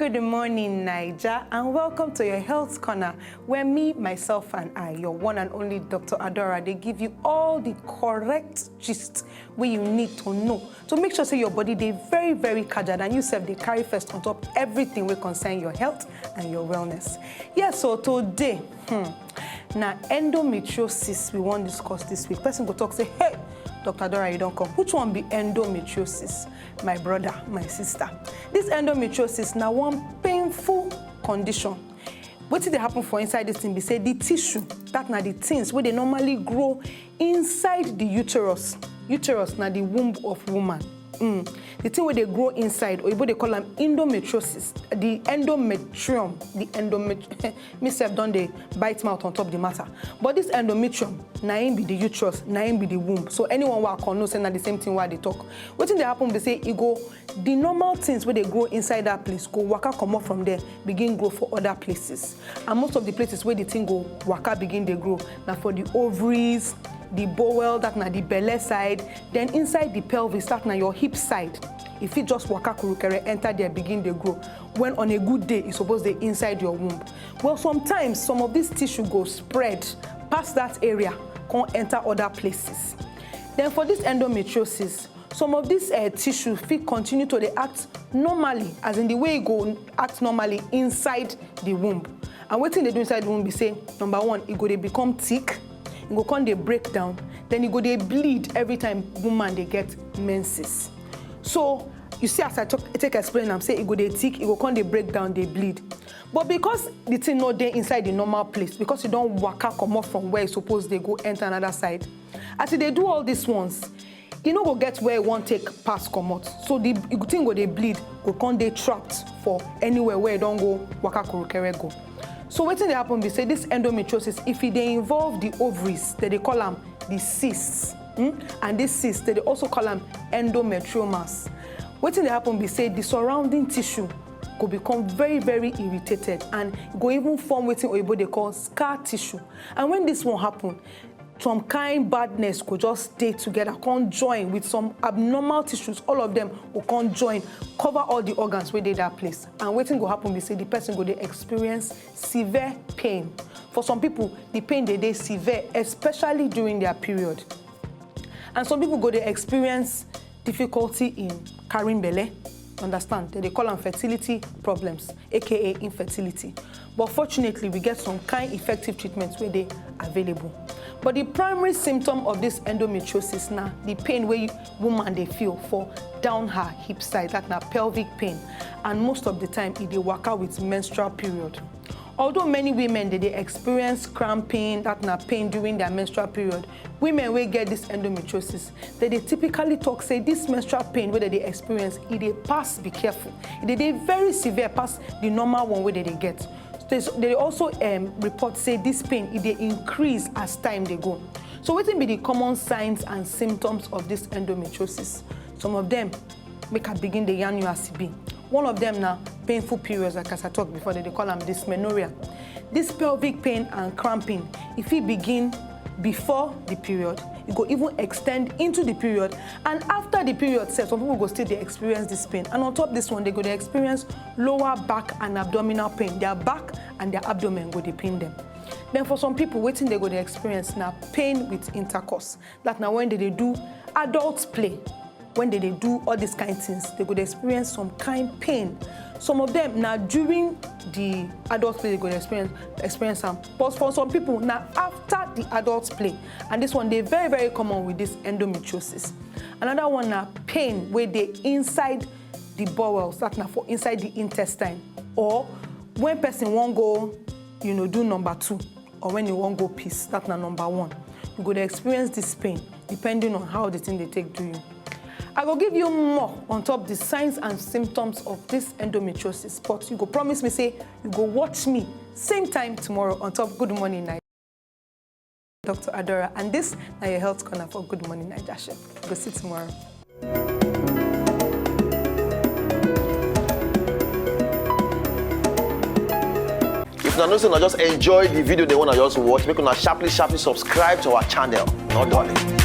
Good morning, Niger, and welcome to your Health Corner, where me, myself, and I, your one and only Dr. Adora, they give you all the correct gist where you need to know to make sure say your body they very, very cajad, and you self they carry first on top everything will concern your health and your wellness. Yes, so today, now endometriosis we want to discuss this week. Person go talk say, hey, Dr. Adora, you don't come. Which one be endometriosis? My brother, my sister. This endometriosis now one painful condition. What did they happen for inside this thing? Be say the tissue, that now the things where they normally grow inside the uterus. Uterus now the womb of woman. The thing where they grow inside, or they call them endometriosis, the endometrium, myself don't they bite mouth on top of the matter. But this endometrium, naim be the uterus, naim be the womb. So anyone who can know say the same thing while they talk. What thing they happen? They say it go the normal things where they grow inside that place go waka come up from there, begin grow for other places. And most of the places where the thing go waka begin they grow now for the ovaries, the bowel, that na the belly side, then inside the pelvis, that na your hip side. If it just waka kurukere enter there, begin they grow. When on a good day, it's supposed to be inside your womb. Well, sometimes some of this tissue go spread past that area, can enter other places. Then for this endometriosis, some of this tissue fit continue to they act normally, as in the way it go act normally inside the womb. And what thing they do inside the womb, be say, number one, it go they become thick. It go come they break down, then it go they bleed every time woman they get menses. So you see, as I take explain, I'm saying it go they thick, it go come they break down, they bleed. But because the thing not there inside the normal place, because you don't waka come up from where it's supposed they go enter another side, as they do all these ones, you know go get where it won't take pass come out. So the thing go they bleed, go come they trapped for anywhere where it don't go waka kurukere go. So what they happen? They say this endometriosis, if they involve the ovaries, they call them the cysts, and this cysts they also call them endometriomas. What they happen? They say the surrounding tissue could become very, very irritated and go even form what they call scar tissue. And when this won't happen, some kind badness could just stay together, can't join with some abnormal tissues. All of them will can't join, cover all the organs where they that place. And waiting will happen, we say the person go they experience severe pain. For some people, the pain they severe, especially during their period. And some people go they experience difficulty in carrying belly. Understand? They call them fertility problems, aka infertility. But fortunately, we get some kind effective treatments where they available. But the primary symptom of this endometriosis now, the pain where woman they feel for down her hip side, that now pelvic pain, and most of the time it they waka with menstrual period. Although many women they experience cramping, that now pain during their menstrual period, women will get this endometriosis. They typically talk say this menstrual pain where they experience, it they pass, be careful. It they very severe past the normal one where they get. They also report say this pain it they increase as time they go. So what be the common signs and symptoms of this endometriosis? Some of them make a begin the yarn you as be. One of them now painful periods, like as I talked before, they call them dysmenorrhea. This pelvic pain and cramping, if it begin before the period, it go even extend into the period, and after the period some people go still they experience this pain. And on top of this one, they go they experience lower back and abdominal pain. Their back and their abdomen go they pain them. Then for some people, waiting they go they experience now pain with intercourse. That now when they do adults play, when they do all these kind of things, they go they experience some kind pain. Some of them now during the adult play they go to experience some. But for some people now after the adult play, and this one they very, very common with this endometriosis. Another one now pain where they inside the bowels, that now for inside the intestine, or when person won't go, do number 2, or when you won't go piss, that's now number 1. You go to experience this pain depending on how the thing they take to you. I will give you more on top the signs and symptoms of this endometriosis. But you go promise me, say, you go watch me same time tomorrow on top Good Morning Niger. Dr. Adora, and this is your Health Corner for Good Morning Niger. Go see tomorrow. If you know, just enjoy the video they want to just watch, make sure sharply subscribe to our channel. Not darling.